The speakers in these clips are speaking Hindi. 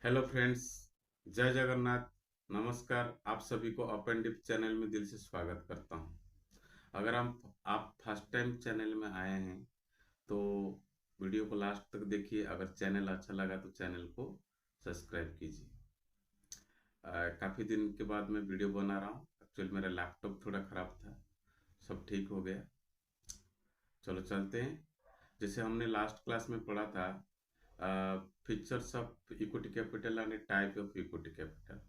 हेलो फ्रेंड्स, जय जगन्नाथ। नमस्कार। आप सभी को अप एंड डिप चैनल में दिल से स्वागत करता हूं। अगर आप फर्स्ट टाइम चैनल में आए हैं तो वीडियो को लास्ट तक देखिए। अगर चैनल अच्छा लगा तो चैनल को सब्सक्राइब कीजिए। काफ़ी दिन के बाद मैं वीडियो बना रहा हूं। एक्चुअली मेरा लैपटॉप थोड़ा ख़राब था, सब ठीक हो गया। चलो चलते हैं। जैसे हमने लास्ट क्लास में पढ़ा था, features of equity capital and type of equity capital.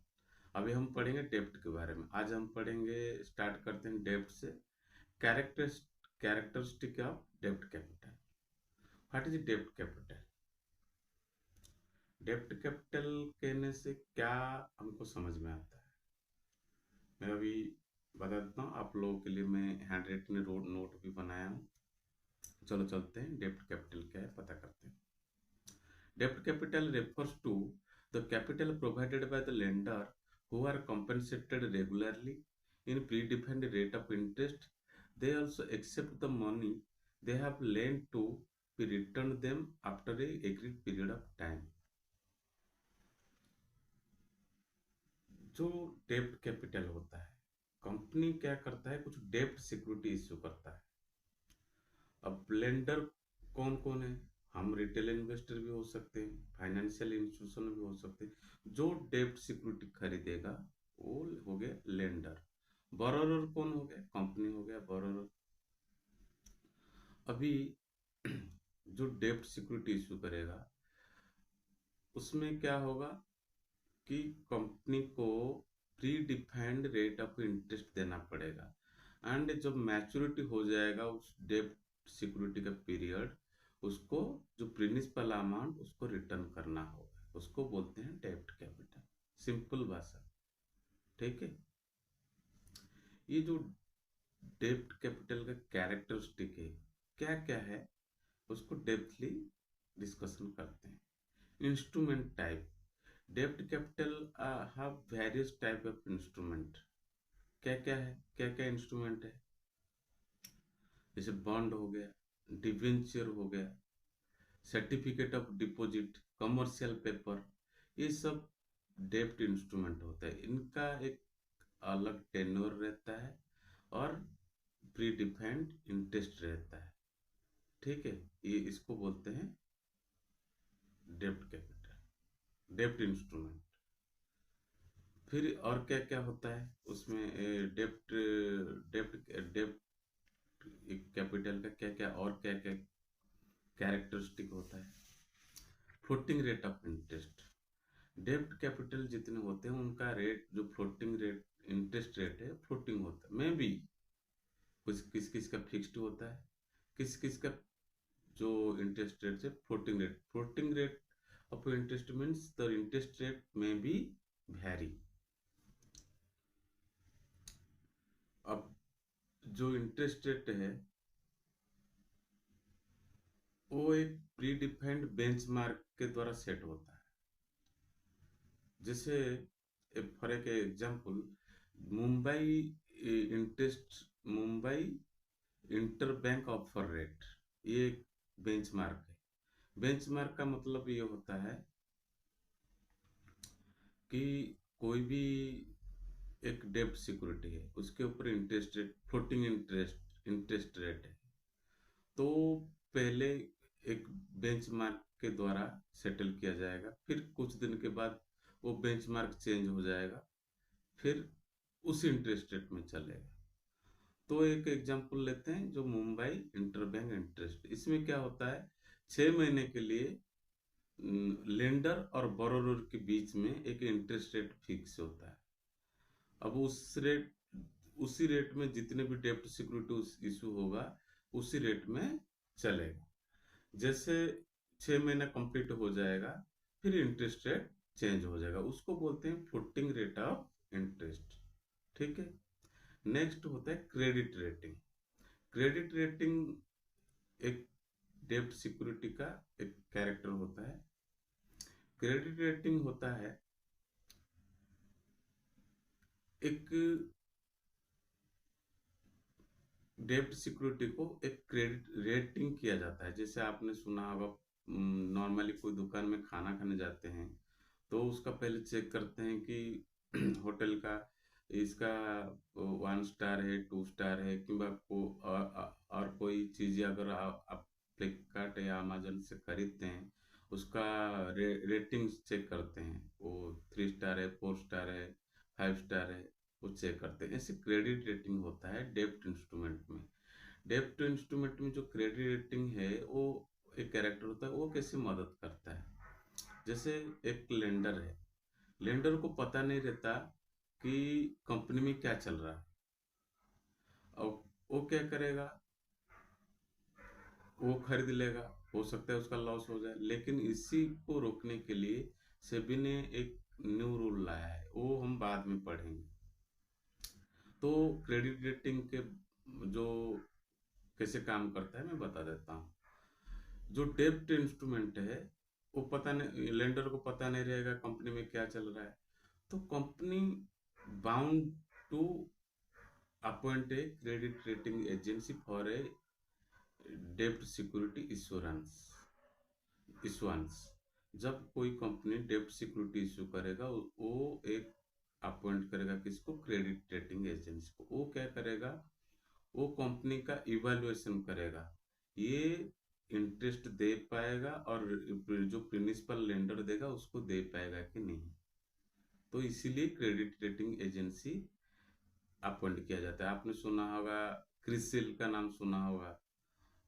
अभी हम पढ़ेंगे डेब्ट के बारे में। आज हम पढ़ेंगे, स्टार्ट करते हैं डेब्ट से। कैरेक्टरिस्टिक ऑफ डेब्ट कैपिटल। व्हाट इज डेब्ट कैपिटल? डेब्ट कैपिटल कहने से क्या हमको समझ में आता है, मैं अभी बता देता हूँ आप लोगों के लिए। मैं हैंड राइटिंग में नोट भी बनाया हूँ। चलो चलते हैं, डेब्ट कैपिटल क्या है पता करते हैं। Debt capital refers to the capital provided by the lender who are compensated regularly in predefined rate of interest. They also accept the money they have lent to be returned them after a agreed period of time. जो डेब्ट कैपिटल होता है, कंपनी क्या करता है, कुछ डेब्ट सिक्योरिटी इश्यू करता है। अब लेंडर कौन कौन है? हम रिटेल इन्वेस्टर भी हो सकते हैं, फाइनेंशियल इंस्टीट्यूशन भी हो सकते हैं। जो डेब्ट सिक्योरिटी खरीदेगा वो हो गया लेंडर। बोरोर कौन हो गया? कंपनी हो गया बोरोर। अभी जो डेब्ट सिक्योरिटी इश्यू करेगा उसमें क्या होगा कि कंपनी को pre defined rate of interest देना पड़ेगा। एंड जब मैच्योरिटी हो जाएगा उस डेब्ट सिक्योरिटी का पीरियड, उसको जो प्रिंसिपल अमाउंट उसको रिटर्न करना होगा, उसको बोलते हैं डेब्ट कैपिटल। सिंपल भाषा, ठीक है। ये जो डेब्ट कैपिटल का कैरेक्टरिस्टिक है, क्या क्या है, उसको डेप्थली डिस्कशन करते हैं। Instrument type. डेब्ट capital have various type of instrument. क्या क्या है, क्या क्या इंस्ट्रूमेंट है? जैसे बॉन्ड हो गया, डिवेंचर हो गया, certificate of deposit, commercial paper, ये सब डेब्ट इंस्ट्रूमेंट होता है। इनका एक अलग टेन्योर रहता है और प्री डिफाइंड इंटरेस्ट रहता है, ठीक है। ये इसको बोलते हैं डेब्ट कैपिटल, डेब्ट इंस्ट्रूमेंट। फिर और क्या क्या होता है उसमें? डेब्ट डेब्ट डेब्ट कैपिटल का क्या क्या और क्या क्या कैरेक्टरिस्टिक होता है? Floating rate of interest. डेब्ट कैपिटल जितने होते हैं उनका रेट, जो फ्लोटिंग रेट इंटरेस्ट रेट है, फ्लोटिंग होता है। में भी कुछ किस किस का फिक्स्ड होता है, किस किस का जो इंटरेस्ट रेट है floating rate. Floating rate of interest means the interest rate में बी वैरी। अब जो इंटरेस्ट रेट है वो एक प्री डिफाइंड बेंचमार्क के द्वारा सेट होता है। जैसे फॉर एक example, Mumbai interest, Mumbai inter bank offer rate, ये एक बेंचमार्क है। बेंचमार्क का मतलब ये होता है कि कोई भी एक डेब्ट सिक्योरिटी है, उसके ऊपर interest rate, floating interest rate है, तो पहले एक बेंचमार्क के द्वारा सेटल किया जाएगा। फिर कुछ दिन के बाद वो बेंचमार्क चेंज हो जाएगा, फिर उस इंटरेस्ट रेट में चलेगा। तो एक एग्जांपल लेते हैं, जो मुंबई इंटरबैंक इंटरेस्ट, इसमें क्या होता है, 6 महीने के लिए लेंडर और बोरोर के बीच में एक इंटरेस्ट रेट फिक्स होता है। अब उसी रेट में जितने भी डेब्ट सिक्योरिटी इशू होगा उसी रेट में चलेगा। जैसे 6 महीना कंप्लीट हो जाएगा फिर इंटरेस्ट रेट चेंज हो जाएगा, उसको बोलते हैं फ्लोटिंग रेट ऑफ इंटरेस्ट, ठीक है। नेक्स्ट होता है क्रेडिट रेटिंग। क्रेडिट रेटिंग एक डेब्ट सिक्योरिटी का एक कैरेक्टर होता है। क्रेडिट रेटिंग होता है एक डेब्ट सिक्योरिटी को एक क्रेडिट रेटिंग किया जाता है। जैसे आपने सुना होगा, नॉर्मली कोई दुकान में खाना खाने जाते हैं तो उसका पहले चेक करते हैं कि होटल का इसका 1 स्टार है, 2 स्टार है, किंवा और कोई चीज़ अगर आप फ्लिपकार्ट या अमेजन से खरीदते हैं, उसका रेटिंग्स चेक करते हैं, वो 3 स्टार है, 4 स्टार है, 5 स्टार है, वो चेक करते हैं। ऐसे क्रेडिट रेटिंग होता है डेब्ट इंस्ट्रूमेंट में। डेब्ट इंस्ट्रूमेंट में जो क्रेडिट रेटिंग है, वो एक कैरेक्टर होता है, वो कैसे मदद करता है। जैसे एक लेंडर है, लेंडर को पता नहीं रहता कि कंपनी में क्या चल रहा है, और वो क्या करेगा, वो खरीद लेगा, हो सकता है उसका लॉस हो जाए। लेकिन इसी को रोकने के लिए सेबी ने एक न्यू रूल लाया है, वो हम बाद में पढ़ेंगे। तो क्रेडिट रेटिंग के जो कैसे काम करता है मैं बता देता हूँ। जो डेब्ट इंस्ट्रूमेंट है, वो पता नहीं, लेंडर को पता नहीं रहेगा कंपनी में क्या चल रहा है, तो company bound to appoint a credit rating agency for a डेब्ट सिक्योरिटी इश्योरेंस। जब कोई कंपनी डेब्ट सिक्योरिटी इश्यू करेगा, वो एक अपॉइंट करेगा किसको, क्रेडिट रेटिंग एजेंसी को। वो क्या करेगा, वो कंपनी का इवैल्यूएशन करेगा, ये इंटरेस्ट दे पाएगा और जो प्रिंसिपल लेंडर देगा उसको दे पाएगा कि नहीं। तो इसीलिए क्रेडिट रेटिंग एजेंसी अपॉइंट किया जाता है। आपने सुना होगा, क्रिसिल का नाम सुना होगा।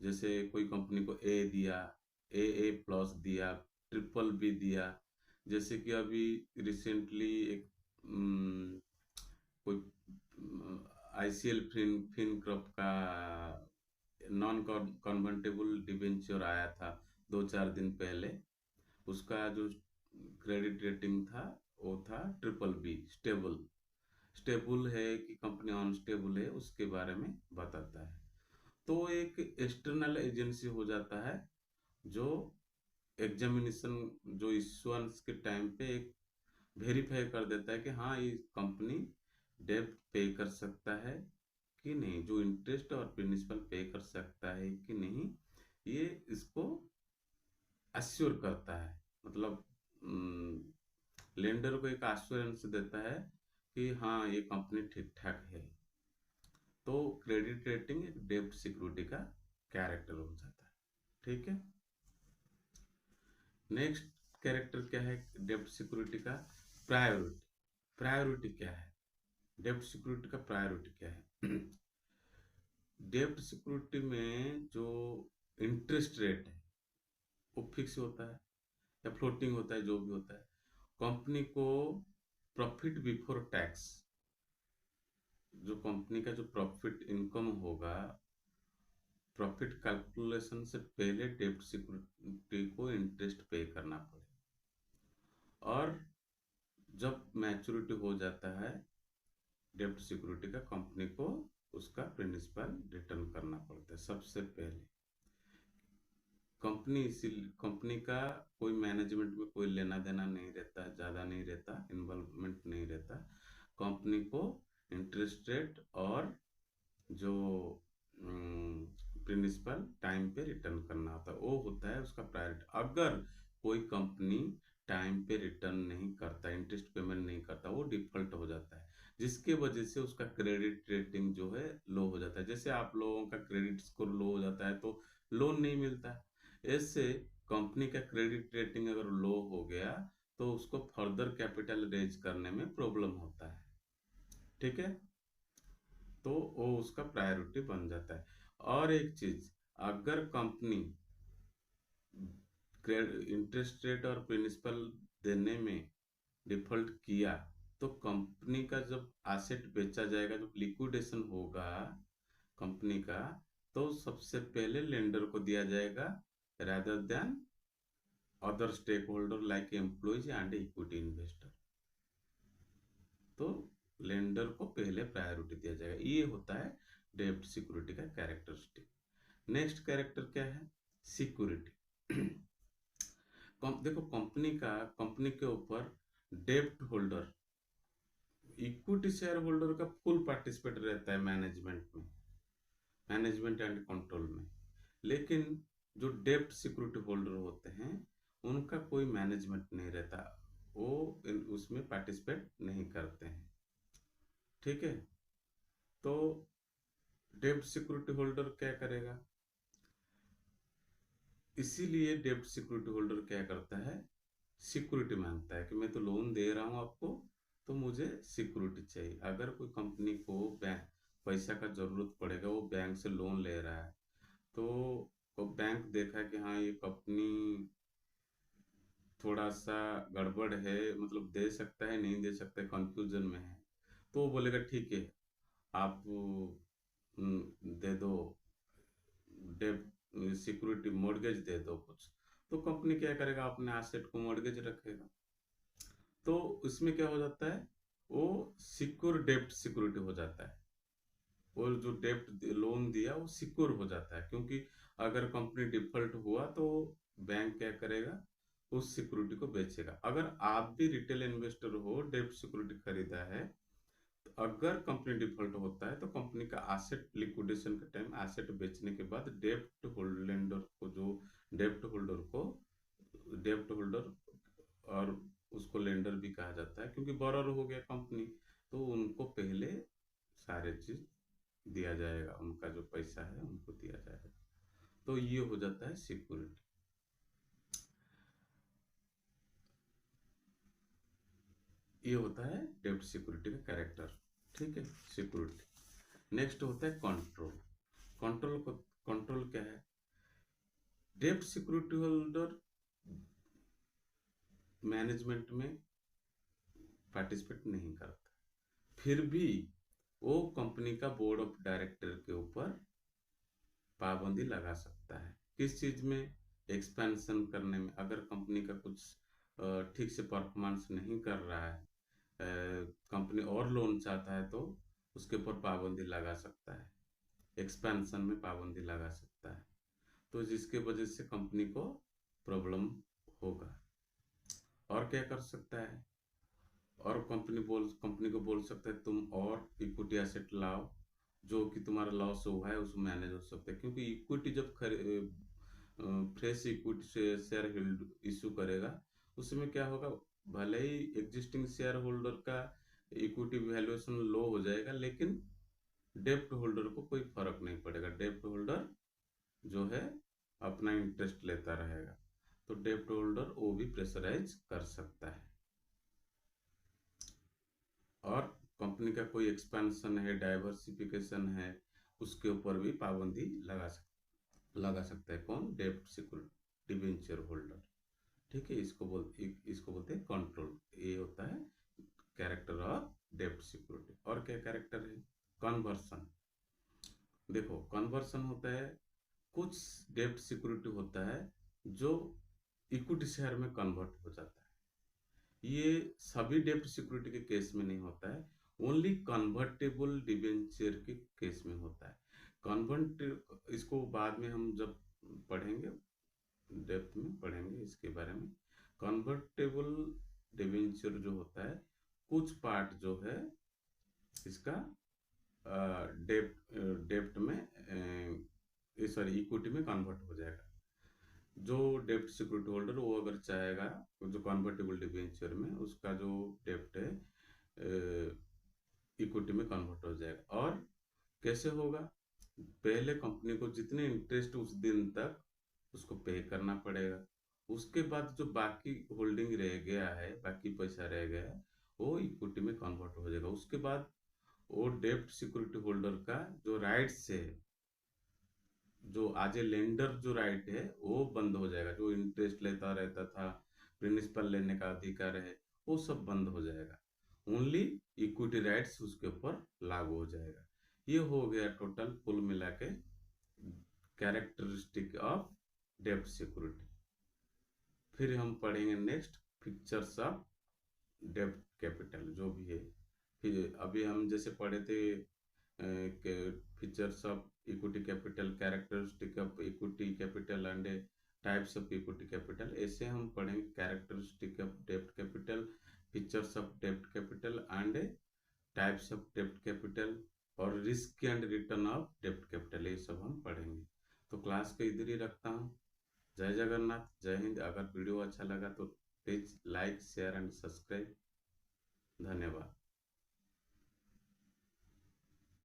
जैसे कोई कंपनी को ए दिया, ए प्लस दिया, ट्रिपल बी दिया। जैसे कि अभी रिसेंटली एक कोई आईसीएल फिनकॉर्प का नॉन कन्वर्टेबल डिबेंचर आया था 2-4 दिन पहले। उसका जो क्रेडिट रेटिंग था, वो था BBB, स्टेबल। स्टेबल है कि कंपनी अनस्टेबल है, उसके बारे में बताता है। तो एक एक्सटर्नल एजेंसी हो जाता है, जो एग्जामिनेशन, जो इश्यूएंस के टाइम पे एक वेरीफाई कर देता है कि हाँ, ये कंपनी डेब्ट पे कर सकता है कि नहीं, जो इंटरेस्ट और प्रिंसिपल पे कर सकता है कि नहीं, ये इसको अश्योर करता है। मतलब लेंडर को एक आश्योरेंस देता है कि हाँ, ये कंपनी ठीक ठाक है। तो क्रेडिट रेटिंग एक डेब्ट सिक्योरिटी का कैरेक्टर हो जाता है। ठीक है। नेक्स्ट कैरेक्टर क्या है डेब्ट सिक्योरिटी का, प्रायोरिटी। प्रायोरिटी क्या है, डेब्ट सिक्योरिटी का प्रायोरिटी क्या है। डेब्ट सिक्योरिटी में जो इंटरेस्ट रेट है, वो फिक्स होता है या फ्लोटिंग होता है, जो भी होता है। कंपनी को प्रॉफिट बिफोर टैक्स, जो कंपनी का जो प्रॉफिट इनकम होगा, प्रॉफिट कैलकुलेशन से पहले डेब्ट सिक्योरिटी को इंटरेस्ट पे करना पड़ेगा। और जब मैच्योरिटी हो जाता है डेब्ट सिक्योरिटी का, कंपनी को उसका प्रिंसिपल रिटर्न करना पड़ता है सबसे पहले। कंपनी का कोई मैनेजमेंट में कोई लेना देना नहीं रहता, ज़्यादा नहीं रहता, इन्वॉल्वमेंट नहीं रहता। कंपनी को इंटरेस्ट रेट और जो प्रिंसिपल टाइम पे रिटर्न करना होता है, वो होता है उसका प्रायोरिटी। अगर कोई कंपनी टाइम पे रिटर्न नहीं करता, इंटरेस्ट पेमेंट नहीं करता, वो डिफॉल्ट हो जाता है, जिसके वजह से उसका क्रेडिट रेटिंग जो है लो हो जाता है। जैसे आप लोगों का क्रेडिट स्कोर लो हो जाता है तो लोन नहीं मिलता है। ऐसे कंपनी का क्रेडिट रेटिंग अगर लो हो गया तो उसको फर्दर कैपिटल रेज करने में प्रॉब्लम होता है। ठीक है। तो वो उसका प्रायोरिटी बन जाता है। और एक चीज, अगर कंपनी इंटरेस्ट रेट और प्रिंसिपल देने में डिफॉल्ट किया, तो कंपनी का जब एसेट बेचा जाएगा, जब लिक्विडेशन होगा कंपनी का, तो सबसे पहले लेंडर को दिया जाएगा, rather than other stake holder like employees and equity investor. तो लेंडर को पहले प्रायोरिटी दिया जाएगा। ये होता है डेब्ट सिक्योरिटी का कैरेक्टरिस्टिक। नेक्स्ट कैरेक्टर क्या है, सिक्योरिटी। देखो, कंपनी के ऊपर डेब्ट होल्डर, इक्विटी शेयर होल्डर का फुल पार्टिसिपेट रहता है मैनेजमेंट एंड कंट्रोल में। लेकिन जो डेब्ट सिक्योरिटी होल्डर होते हैं, उनका कोई मैनेजमेंट नहीं रहता। वो उसमें पार्टिसिपेट नहीं करते हैं। ठीक है, तो डेब्ट सिक्योरिटी होल्डर क्या करेगा? इसीलिए डेब्ट सिक्योरिटी होल्डर क्या करता है, सिक्योरिटी मांगता है कि मैं तो लोन दे रहा हूं आपको, तो मुझे सिक्योरिटी चाहिए। अगर कोई कंपनी को बैंक पैसा का जरूरत पड़ेगा, वो बैंक से लोन ले रहा है, तो बैंक देखा कि हाँ ये कंपनी थोड़ा सा गड़बड़ है, मतलब दे सकता है नहीं दे सकता है, कंफ्यूजन में है, तो वो बोलेगा ठीक है, आप दे दो, डेब्ट सिक्योरिटी मॉर्गेज दे दो कुछ। तो कंपनी क्या करेगा, अपने एसेट को मॉर्गेज रखेगा। तो उसमें क्या हो जाता है, वो सिक्योर डेब्ट सिक्योरिटी हो जाता है। वो जो डेब्ट लोन दिया वो सिक्योर हो जाता है, क्योंकि अगर कंपनी डिफॉल्ट हुआ तो बैंक क्या करेगा, उस सिक्योरिटी को बेचेगा। अगर आप भी रिटेल इन्वेस्टर हो, डेब्ट सिक्योरिटी खरीदा है, तो अगर कंपनी डिफॉल्ट होता है तो कंपनी का एसेट लिक्विडेशन के टाइम एसेट बेचने के बाद डेब्ट होल्डर को, जो डेब्ट होल्डर और उसको लेंडर भी कहा जाता है, क्योंकि बोरोर हो गया कंपनी, तो उनको पहले सारे चीज दिया जाएगा, उनका जो पैसा है उनको दिया जाएगा। तो ये हो जाता है सिक्योरिटी। ये होता है डेब्ट सिक्योरिटी का कैरेक्टर। ठीक है, सिक्योरिटी। नेक्स्ट होता है कंट्रोल। कंट्रोल क्या है? डेब्ट सिक्योरिटी होल्डर मैनेजमेंट में पार्टिसिपेट नहीं करता, फिर भी वो कंपनी का बोर्ड ऑफ डायरेक्टर के ऊपर पाबंदी लगा सकता है। किस चीज में? एक्सपेंशन करने में। अगर कंपनी का कुछ ठीक से परफॉर्मेंस नहीं कर रहा है, कंपनी और लोन चाहता है, तो उसके ऊपर पाबंदी लगा सकता है, एक्सपेंशन में पाबंदी लगा सकता है, तो जिसके वजह से कंपनी को प्रॉब्लम होगा। और क्या कर सकता है? और कंपनी को बोल सकता है तुम और इक्विटी एसेट लाओ, जो कि तुम्हारा लॉस हुआ है उसको मैनेज हो सकता है। क्योंकि इक्विटी जब फ्रेश इक्विटी से शेयर इश्यू करेगा, उसमें क्या होगा, भले ही एग्जिस्टिंग शेयर होल्डर का इक्विटी वैल्यूएशन लो हो जाएगा, लेकिन डेब्ट होल्डर को कोई फर्क नहीं पड़ेगा। डेब्ट होल्डर जो है अपना इंटरेस्ट लेता रहेगा, तो डेब्ट होल्डर वो भी प्रेशराइज कर सकता है। और कंपनी का कोई एक्सपेंशन है, डाइवर्सिफिकेशन है, उसके ऊपर भी पाबंदी लगा सकता है। कौन? डेब्ट सिक्योरिटी डिबेंचर होल्डर। ठीक है, इसको बोलते हैं कंट्रोल। ये होता है कैरेक्टर ऑफ डेब्ट सिक्योरिटी। और क्या कैरेक्टर है? कन्वर्सन। देखो, कन्वर्सन होता है, कुछ डेब्ट सिक्योरिटी होता है जो इक्विटी शेयर में कन्वर्ट हो जाता है। ये सभी डेब्ट सिक्योरिटी के केस में नहीं होता है, ओनली कन्वर्टेबल डिबेंचर के केस में होता है। कन्वर्ट इसको बाद में हम जब पढ़ेंगे, डेप्थ में पढ़ेंगे इसके बारे में। कन्वर्टेबल डिबेंचर जो होता है, कुछ पार्ट जो है इसका डेप्ट में सॉरी इक्विटी में कन्वर्ट हो जाएगा। जो डेप्ट सिक्योरिटी होल्डर वो अगर चाहेगा, जो कन्वर्टेबल डिबेंचर में उसका जो डेप्ट है इक्विटी में कन्वर्ट हो जाएगा। और कैसे होगा? पहले कंपनी को जितने इंटरेस्ट उस दिन तक उसको पे करना पड़ेगा, उसके बाद जो बाकी होल्डिंग रह गया है, बाकी पैसा रह गया है, वो इक्विटी में कन्वर्ट हो जाएगा। उसके बाद वो डेब्ट सिक्योरिटी होल्डर का जो राइट्स है, जो आज ए लेंडर जो राइट है वो बंद हो जाएगा। जो इंटरेस्ट लेता रहता था, प्रिंसिपल लेने का अधिकार है, वो सब बंद हो जाएगा। ओनली इक्विटी राइट्स उसके ऊपर लागू हो जाएगा। ये हो गया टोटल कुल मिला के कैरेक्टरिस्टिक ऑफ डेब्ट सिक्योरिटी। फिर हम पढ़ेंगे नेक्स्ट फीचर्स ऑफ डेब्ट कैपिटल, जो भी है। फिर अभी हम जैसे पढ़े थे features of equity capital, characteristic of equity capital and types of equity capital, ऐसे हम पढ़ेंगे कैरेक्टरिस्टिक ऑफ डेब्ट कैपिटल, फीचर्स ऑफ डेब्ट कैपिटल एंड टाइप्स ऑफ डेब्ट कैपिटल, और रिस्क एंड रिटर्न ऑफ डेब्ट कैपिटल, ये सब हम पढ़ेंगे। तो क्लास को इधर ही रखता हूँ। जय जगन्नाथ, जय हिंद। अगर वीडियो अच्छा लगा तो please like like share and subscribe. धन्यवाद।